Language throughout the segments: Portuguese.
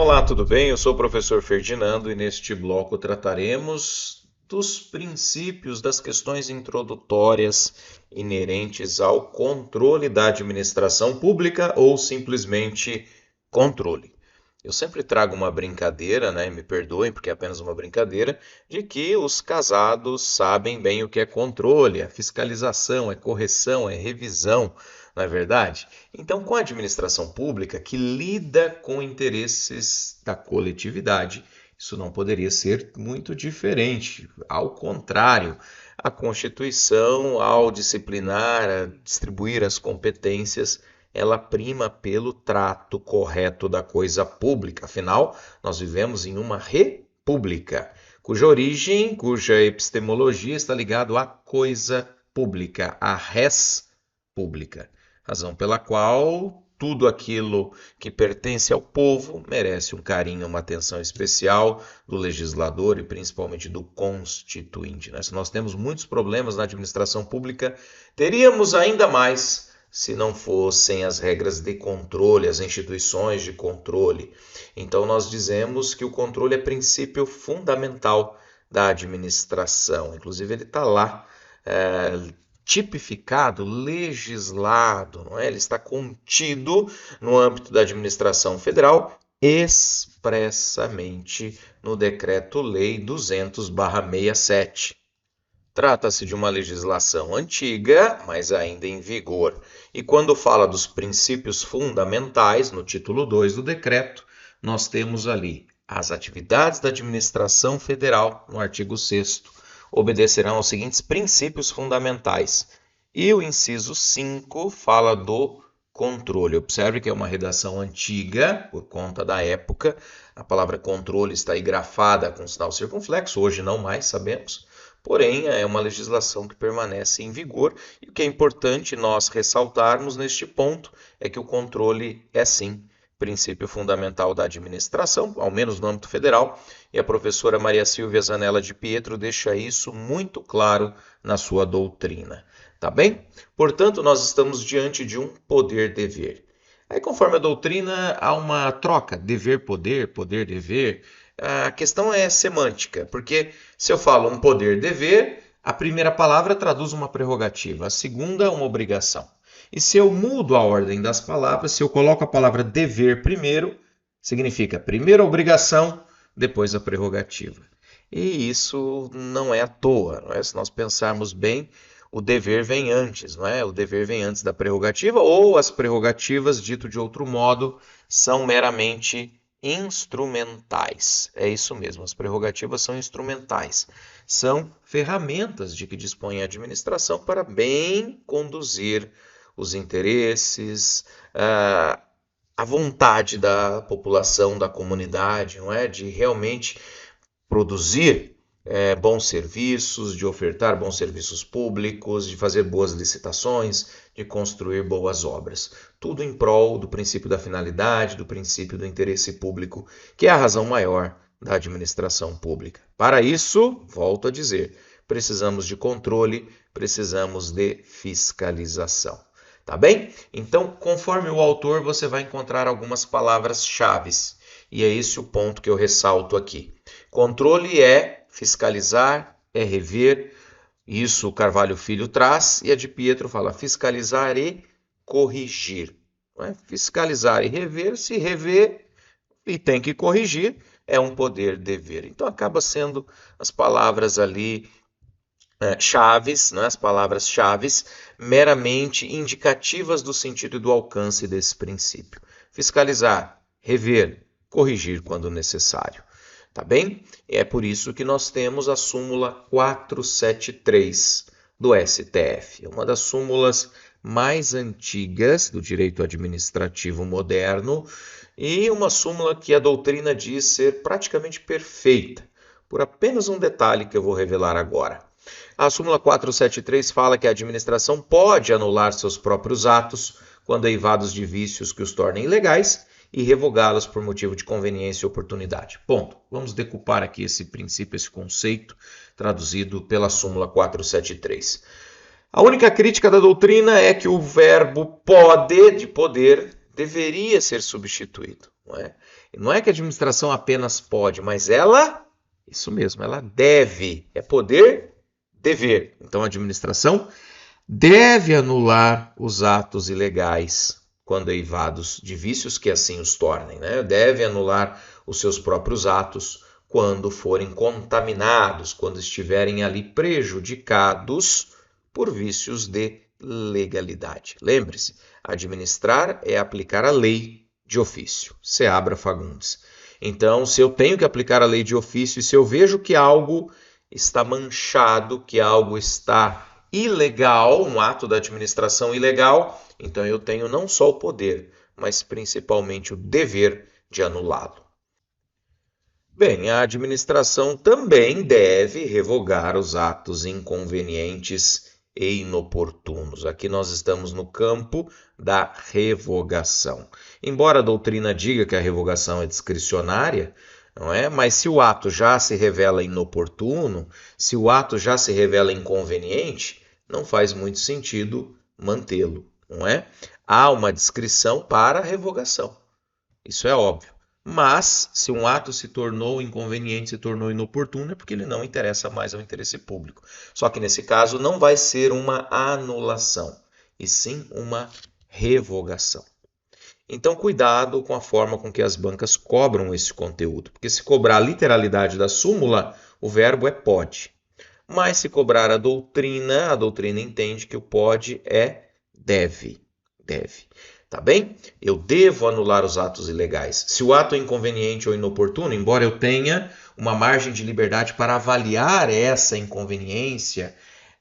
Olá, tudo bem? Eu sou o professor Ferdinando e neste bloco trataremos dos princípios das questões introdutórias inerentes ao controle da administração pública ou simplesmente controle. Eu sempre trago uma brincadeira, né? Me perdoem porque é apenas uma brincadeira, de que os casados sabem bem o que é controle, é fiscalização, é correção, é revisão, não é verdade? Então, com a administração pública, que lida com interesses da coletividade, isso não poderia ser muito diferente. Ao contrário, a Constituição, ao disciplinar, a distribuir as competências, ela prima pelo trato correto da coisa pública. Afinal, nós vivemos em uma república, cuja origem, cuja epistemologia está ligado à coisa pública, à res pública. Razão pela qual tudo aquilo que pertence ao povo merece um carinho, uma atenção especial do legislador e principalmente do constituinte. Se nós temos muitos problemas na administração pública, teríamos ainda mais se não fossem as regras de controle, as instituições de controle. Então, nós dizemos que o controle é princípio fundamental da administração. Inclusive, ele está lá, tipificado, legislado, não é? Ele está contido no âmbito da administração federal expressamente no Decreto-Lei 200/67. Trata-se de uma legislação antiga, mas ainda em vigor. E quando fala dos princípios fundamentais, no título 2 do decreto, nós temos ali as atividades da administração federal, no artigo 6º, obedecerão aos seguintes princípios fundamentais. E o inciso 5 fala do controle. Observe que é uma redação antiga, por conta da época. A palavra controle está aí grafada com sinal circunflexo, hoje não mais sabemos. Porém, é uma legislação que permanece em vigor e o que é importante nós ressaltarmos neste ponto é que o controle é sim princípio fundamental da administração, ao menos no âmbito federal, e a professora Maria Silvia Zanella de Pietro deixa isso muito claro na sua doutrina. Tá bem? Portanto, nós estamos diante de um poder-dever. Aí, conforme a doutrina, há uma troca, dever-poder, poder-dever. A questão é semântica, porque se eu falo um poder-dever, a primeira palavra traduz uma prerrogativa, a segunda uma obrigação. E se eu mudo a ordem das palavras, se eu coloco a palavra dever primeiro, significa primeiro a obrigação, depois a prerrogativa. E isso não é à toa, não é? Se nós pensarmos bem, o dever vem antes, não é? O dever vem antes da prerrogativa, ou as prerrogativas, dito de outro modo, são meramente instrumentais. É isso mesmo, as prerrogativas são instrumentais. São ferramentas de que dispõe a administração para bem conduzir os interesses, a vontade da população, da comunidade, não é? De realmente produzir bons serviços, de ofertar bons serviços públicos, de fazer boas licitações, de construir boas obras. Tudo em prol do princípio da finalidade, do princípio do interesse público, que é a razão maior da administração pública. Para isso, volto a dizer, precisamos de controle, precisamos de fiscalização. Tá bem? Então, conforme o autor, você vai encontrar algumas palavras-chave. E é esse o ponto que eu ressalto aqui. Controle é fiscalizar, é rever. Isso o Carvalho Filho traz. E a de Pietro fala fiscalizar e corrigir. Não é? Fiscalizar e rever. Se rever e tem que corrigir, é um poder-dever. Então, acaba sendo as palavras ali chaves, né, as palavras-chaves, meramente indicativas do sentido e do alcance desse princípio. Fiscalizar, rever, corrigir quando necessário. Tá bem? E é por isso que nós temos a súmula 473 do STF. É uma das súmulas mais antigas do direito administrativo moderno e uma súmula que a doutrina diz ser praticamente perfeita, por apenas um detalhe que eu vou revelar agora. A súmula 473 fala que a administração pode anular seus próprios atos quando eivados de vícios que os tornem ilegais e revogá-los por motivo de conveniência e oportunidade. Ponto. Vamos decupar aqui esse princípio, esse conceito, traduzido pela súmula 473. A única crítica da doutrina é que o verbo pode, de poder, deveria ser substituído. Não é? Não é que a administração apenas pode, mas ela, isso mesmo, ela deve. É poder, dever. Então a administração deve anular os atos ilegais quando eivados de vícios que assim os tornem, né? Deve anular os seus próprios atos quando forem contaminados, quando estiverem ali prejudicados por vícios de legalidade. Lembre-se, administrar é aplicar a lei de ofício. Seabra Fagundes. Então, se eu tenho que aplicar a lei de ofício e se eu vejo que algo está manchado, que algo está ilegal, um ato da administração ilegal, então eu tenho não só o poder, mas principalmente o dever de anulá-lo. Bem, a administração também deve revogar os atos inconvenientes e inoportunos. Aqui nós estamos no campo da revogação. Embora a doutrina diga que a revogação é discricionária, não é? Mas se o ato já se revela inoportuno, se o ato já se revela inconveniente, não faz muito sentido mantê-lo, não é? Há uma discrição para a revogação. Isso é óbvio. Mas, se um ato se tornou inconveniente, se tornou inoportuno, é porque ele não interessa mais ao interesse público. Só que nesse caso não vai ser uma anulação, e sim uma revogação. Então, cuidado com a forma com que as bancas cobram esse conteúdo, porque se cobrar a literalidade da súmula, o verbo é pode. Mas se cobrar a doutrina entende que o pode é deve. Deve. Tá bem? Eu devo anular os atos ilegais. Se o ato é inconveniente ou inoportuno, embora eu tenha uma margem de liberdade para avaliar essa inconveniência,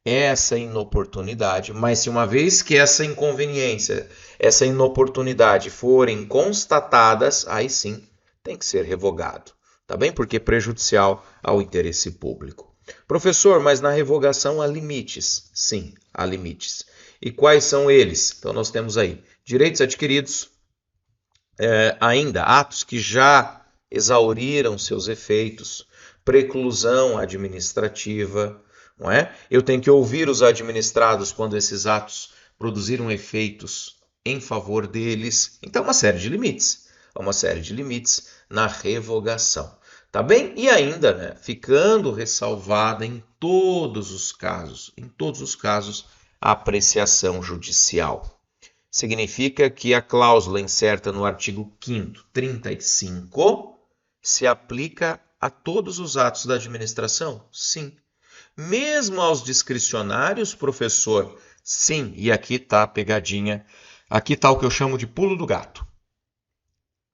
essa inoportunidade, mas se uma vez que essa inconveniência, essa inoportunidade forem constatadas, aí sim tem que ser revogado, tá bem? Porque é prejudicial ao interesse público. Professor, mas na revogação há limites? Sim, há limites. E quais são eles? Então nós temos aí direitos adquiridos, ainda atos que já exauriram seus efeitos, preclusão administrativa, não é? Eu tenho que ouvir os administrados quando esses atos produziram efeitos em favor deles. Então, uma série de limites. Uma série de limites na revogação. Tá bem? E ainda, né, ficando ressalvada em todos os casos, a apreciação judicial. Significa que a cláusula incerta no artigo 5º, 35, se aplica a todos os atos da administração? Sim. Mesmo aos discricionários, professor? Sim. E aqui está a pegadinha. Aqui está o que eu chamo de pulo do gato.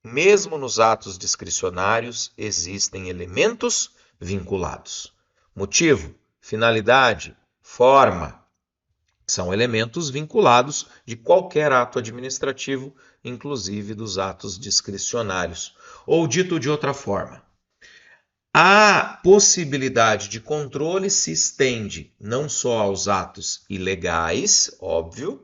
Mesmo nos atos discricionários, existem elementos vinculados. Motivo, finalidade, forma. São elementos vinculados de qualquer ato administrativo, inclusive dos atos discricionários. Ou dito de outra forma, a possibilidade de controle se estende não só aos atos ilegais, óbvio,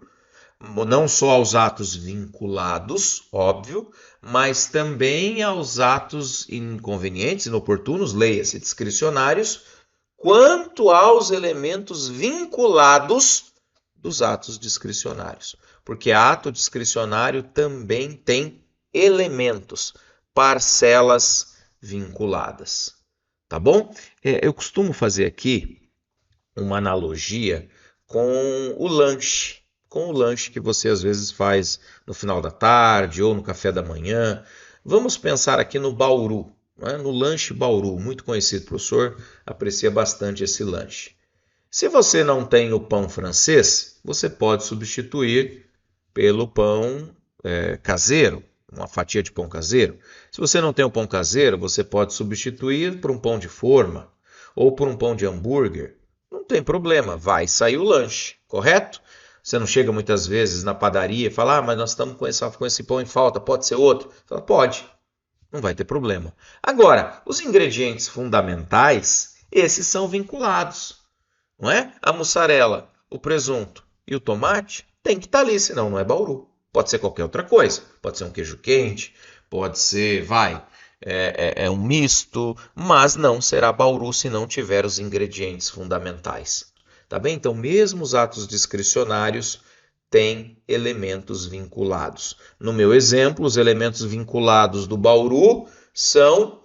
não só aos atos vinculados, óbvio, mas também aos atos inconvenientes, inoportunos, leia-se discricionários, quanto aos elementos vinculados dos atos discricionários, porque ato discricionário também tem elementos, parcelas vinculadas, tá bom? Eu costumo fazer aqui uma analogia com o lanche que você às vezes faz no final da tarde ou no café da manhã. Vamos pensar aqui no Bauru, né? No lanche Bauru, muito conhecido, o professor aprecia bastante esse lanche. Se você não tem o pão francês, você pode substituir pelo pão caseiro, uma fatia de pão caseiro. Se você não tem o pão caseiro, você pode substituir por um pão de forma ou por um pão de hambúrguer. Não tem problema, vai sair o lanche, correto? Você não chega muitas vezes na padaria e fala, mas nós estamos com esse pão em falta, pode ser outro? Fala, pode, não vai ter problema. Agora, os ingredientes fundamentais, esses são vinculados. Não é? A mussarela, o presunto e o tomate tem que estar ali, senão não é Bauru. Pode ser qualquer outra coisa. Pode ser um queijo quente, pode ser, um misto, mas não será Bauru se não tiver os ingredientes fundamentais. Tá bem? Então, mesmo os atos discricionários tem elementos vinculados. No meu exemplo, os elementos vinculados do Bauru são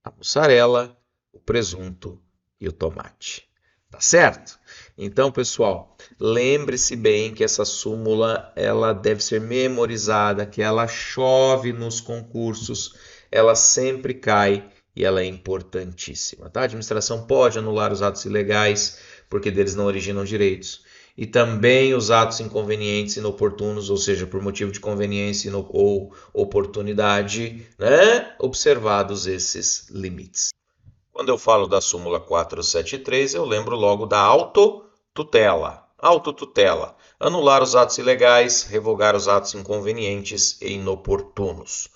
a mussarela, o presunto e o tomate. Tá certo? Então, pessoal, lembre-se bem que essa súmula ela deve ser memorizada, que ela chove nos concursos, ela sempre cai e ela é importantíssima. Tá? A administração pode anular os atos ilegais, porque deles não originam direitos. E também os atos inconvenientes e inoportunos, ou seja, por motivo de conveniência ou oportunidade, né? Observados esses limites. Quando eu falo da súmula 473, eu lembro logo da autotutela. Autotutela. Anular os atos ilegais, revogar os atos inconvenientes e inoportunos.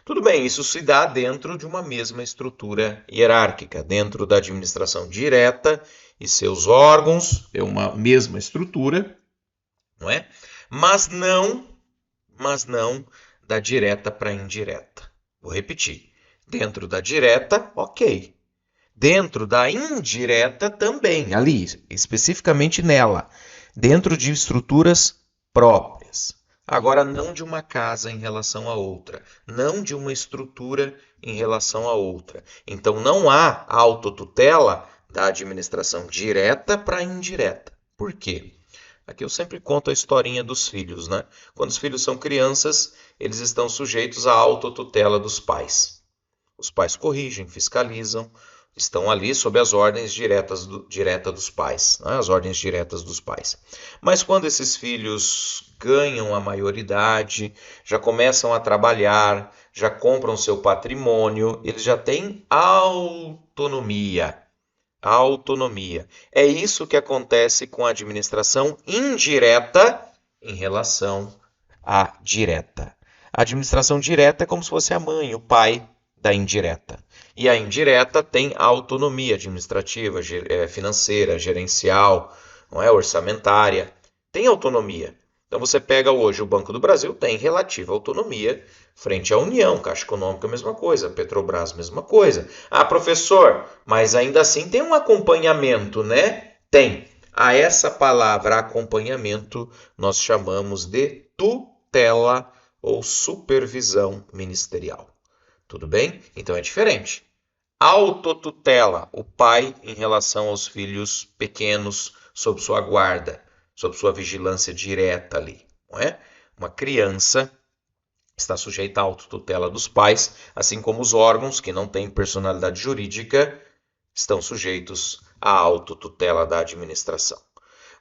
Tudo bem, isso se dá dentro de uma mesma estrutura hierárquica, dentro da administração direta e seus órgãos, é uma mesma estrutura, não é? Mas não da direta para a indireta. Vou repetir. Dentro da direta, ok. Dentro da indireta também, ali, especificamente nela, dentro de estruturas próprias. Agora, não de uma casa em relação a outra, não de uma estrutura em relação a outra. Então, não há autotutela da administração direta para a indireta. Por quê? Aqui eu sempre conto a historinha dos filhos, né? Quando os filhos são crianças, eles estão sujeitos à autotutela dos pais. Os pais corrigem, fiscalizam, estão ali sob as ordens diretas dos pais, né? As ordens diretas dos pais. Mas quando esses filhos ganham a maioridade, já começam a trabalhar, já compram seu patrimônio, eles já têm autonomia. Autonomia. É isso que acontece com a administração indireta em relação à direta. A administração direta é como se fosse a mãe, o pai da indireta. E a indireta tem autonomia administrativa, financeira, gerencial, não é? Orçamentária. Tem autonomia. Então você pega hoje o Banco do Brasil, tem relativa autonomia frente à União, Caixa Econômica, mesma coisa, Petrobras, mesma coisa. Ah, professor, mas ainda assim tem um acompanhamento, né? Tem. A essa palavra acompanhamento nós chamamos de tutela ou supervisão ministerial. Tudo bem? Então é diferente. Autotutela, o pai em relação aos filhos pequenos sob sua guarda, sob sua vigilância direta ali, não é? Uma criança está sujeita à autotutela dos pais, assim como os órgãos que não têm personalidade jurídica estão sujeitos à autotutela da administração.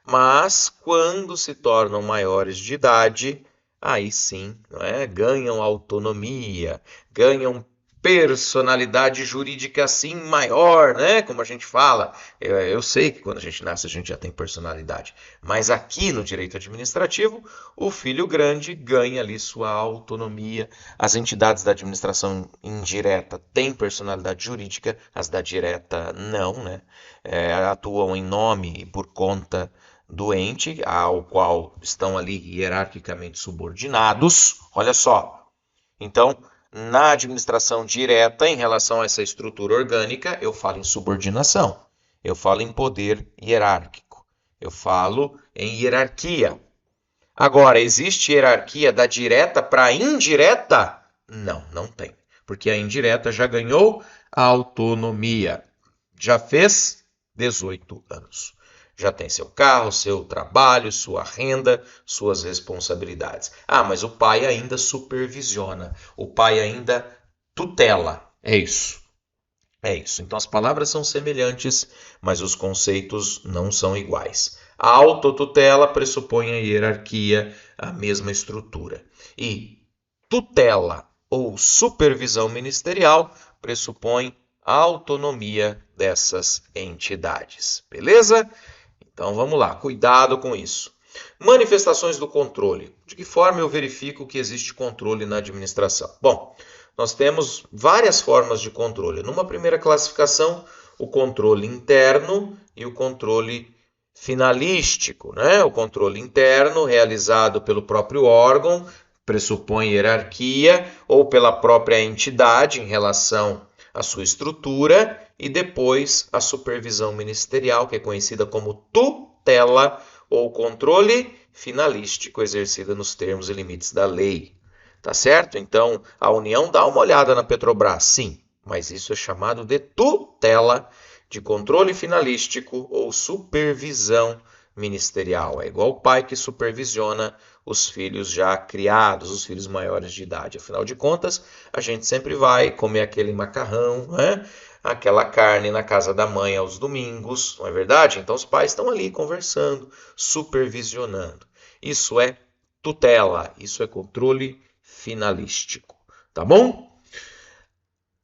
Mas quando se tornam maiores de idade, aí sim, não é? Ganham autonomia, ganham personalidade jurídica assim maior, né? Como a gente fala. Eu sei que quando a gente nasce a gente já tem personalidade, mas aqui no direito administrativo, o filho grande ganha ali sua autonomia. As entidades da administração indireta têm personalidade jurídica, as da direta não, né? Atuam em nome e por conta do ente ao qual estão ali hierarquicamente subordinados. Olha só. Então, na administração direta, em relação a essa estrutura orgânica, eu falo em subordinação, eu falo em poder hierárquico, eu falo em hierarquia. Agora, existe hierarquia da direta para a indireta? Não, não tem, porque a indireta já ganhou a autonomia, já fez 18 anos. Já tem seu carro, seu trabalho, sua renda, suas responsabilidades. Ah, mas o pai ainda supervisiona, o pai ainda tutela. É isso. É isso. Então as palavras são semelhantes, mas os conceitos não são iguais. A autotutela pressupõe a hierarquia, a mesma estrutura. E tutela ou supervisão ministerial pressupõe a autonomia dessas entidades. Beleza? Então vamos lá, cuidado com isso. Manifestações do controle. De que forma eu verifico que existe controle na administração? Bom, nós temos várias formas de controle. Numa primeira classificação, o controle interno e o controle finalístico, né? O controle interno, realizado pelo próprio órgão, pressupõe hierarquia, ou pela própria entidade em relação à sua estrutura, e depois a supervisão ministerial, que é conhecida como tutela ou controle finalístico exercida nos termos e limites da lei. Tá certo? Então, a União dá uma olhada na Petrobras, sim, mas isso é chamado de tutela, de controle finalístico ou supervisão ministerial. É igual o pai que supervisiona os filhos já criados, os filhos maiores de idade. Afinal de contas, a gente sempre vai comer aquele macarrão, né? Aquela carne na casa da mãe aos domingos, não é verdade? Então os pais estão ali conversando, supervisionando. Isso é tutela, isso é controle finalístico, tá bom?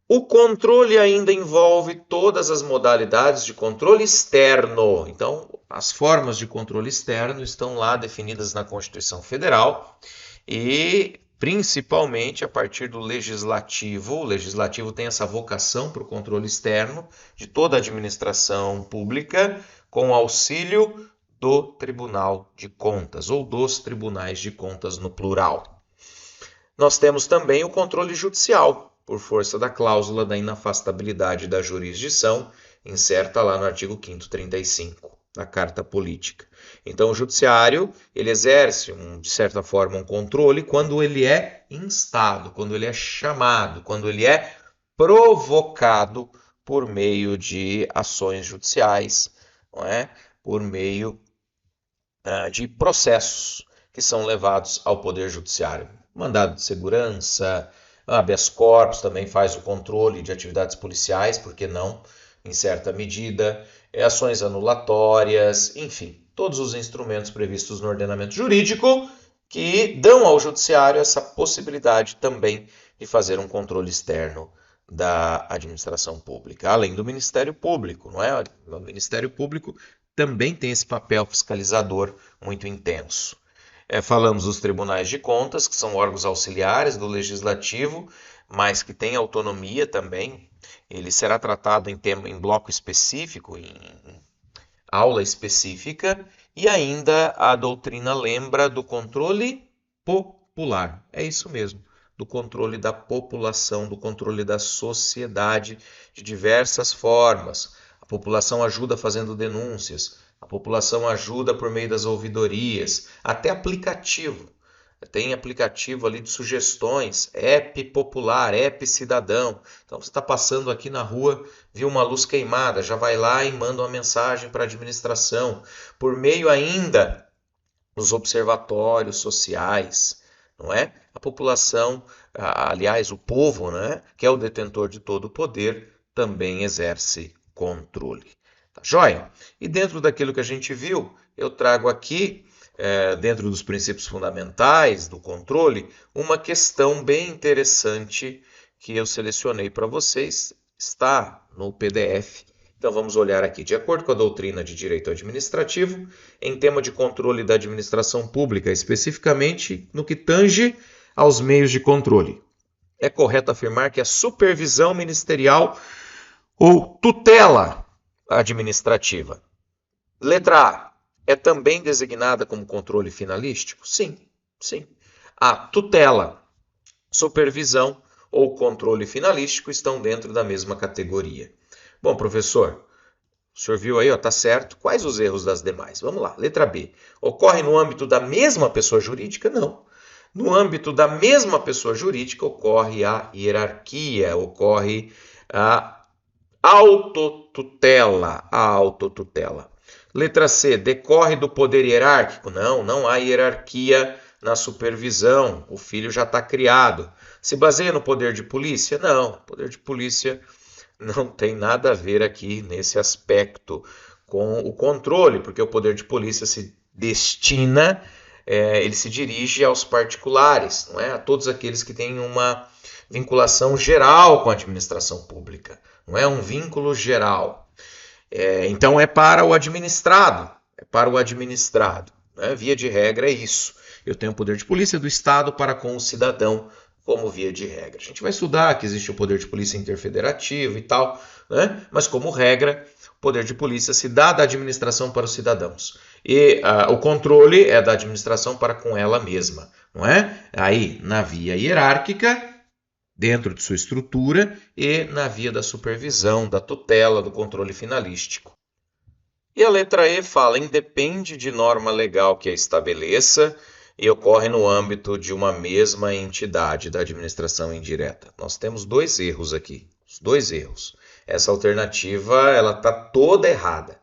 O controle ainda envolve todas as modalidades de controle externo. Então, as formas de controle externo estão lá definidas na Constituição Federal e principalmente a partir do legislativo. O legislativo tem essa vocação para o controle externo de toda a administração pública, com auxílio do Tribunal de Contas, ou dos tribunais de contas no plural. Nós temos também o controle judicial, por força da cláusula da inafastabilidade da jurisdição, incerta lá no artigo 5º35 da Carta Política. Então, o judiciário, ele exerce, de certa forma, um controle quando ele é instado, quando ele é chamado, quando ele é provocado por meio de ações judiciais, não é? Por meio de processos que são levados ao Poder Judiciário. Mandado de segurança, habeas corpus também faz o controle de atividades policiais, por que não, em certa medida, ações anulatórias, enfim, todos os instrumentos previstos no ordenamento jurídico que dão ao Judiciário essa possibilidade também de fazer um controle externo da administração pública, além do Ministério Público, não é? O Ministério Público também tem esse papel fiscalizador muito intenso. Falamos dos tribunais de contas, que são órgãos auxiliares do legislativo, mas que têm autonomia também. Ele será tratado em bloco específico, em aula específica, e ainda a doutrina lembra do controle popular. É isso mesmo, do controle da população, do controle da sociedade de diversas formas. A população ajuda fazendo denúncias, a população ajuda por meio das ouvidorias, até aplicativo. Tem aplicativo ali de sugestões, app popular, app cidadão. Então você está passando aqui na rua, viu uma luz queimada, já vai lá e manda uma mensagem para a administração. Por meio ainda dos observatórios sociais, não é? A população, aliás, o povo, né, que é o detentor de todo o poder, também exerce controle. Tá joia? E dentro daquilo que a gente viu, eu trago aqui, dentro dos princípios fundamentais do controle, uma questão bem interessante que eu selecionei para vocês, está no PDF. Então vamos olhar aqui. De acordo com a doutrina de direito administrativo, em tema de controle da administração pública, especificamente no que tange aos meios de controle, é correto afirmar que a supervisão ministerial ou tutela administrativa, letra A, é também designada como controle finalístico? Sim, sim. A tutela, supervisão ou controle finalístico estão dentro da mesma categoria. Bom, professor, o senhor viu aí, está certo. Quais os erros das demais? Vamos lá. Letra B. Ocorre no âmbito da mesma pessoa jurídica? Não. No âmbito da mesma pessoa jurídica ocorre a hierarquia, ocorre a autotutela. A autotutela. Letra C. Decorre do poder hierárquico? Não, não há hierarquia na supervisão. O filho já está criado. Se baseia no poder de polícia? Não. O poder de polícia não tem nada a ver aqui nesse aspecto com o controle, porque o poder de polícia se destina, ele se dirige aos particulares, não é? A todos aqueles que têm uma vinculação geral com a administração pública, não é um vínculo geral. Então é para o administrado, né? Via de regra é isso. Eu tenho o poder de polícia do Estado para com o cidadão, como via de regra. A gente vai estudar que existe o poder de polícia interfederativo e tal, né? Mas como regra, o poder de polícia se dá da administração para os cidadãos. E o controle é da administração para com ela mesma, não é? Aí, na via hierárquica, dentro de sua estrutura, e na via da supervisão, da tutela, do controle finalístico. E a letra E fala, independe de norma legal que a estabeleça e ocorre no âmbito de uma mesma entidade da administração indireta. Nós temos dois erros aqui, os dois erros. Essa alternativa ela está toda errada.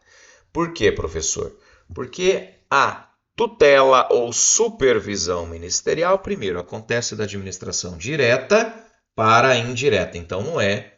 Por quê, professor? Porque a tutela ou supervisão ministerial, primeiro, acontece da administração direta para a indireta. Então, não é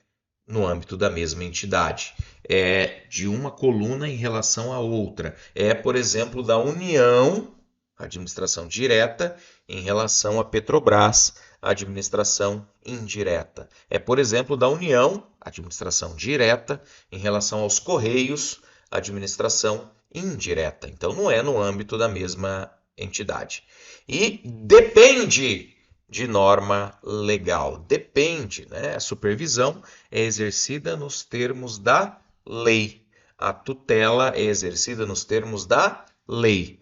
no âmbito da mesma entidade. É de uma coluna em relação à outra. É, por exemplo, da União, administração direta, em relação à Petrobras, administração indireta. É, por exemplo, da União, administração direta, em relação aos Correios, administração indireta. Então, não é no âmbito da mesma entidade. E depende de norma legal. Depende, né? A supervisão é exercida nos termos da lei. A tutela é exercida nos termos da lei.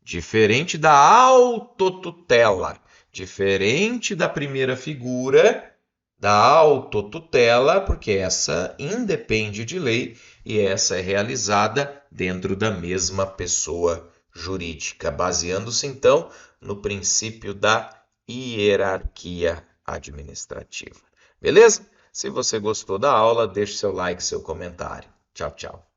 Diferente da autotutela, diferente da primeira figura, da autotutela, porque essa independe de lei e essa é realizada dentro da mesma pessoa jurídica, baseando-se então no princípio da hierarquia administrativa. Beleza? Se você gostou da aula, deixe seu like, seu comentário. Tchau, tchau.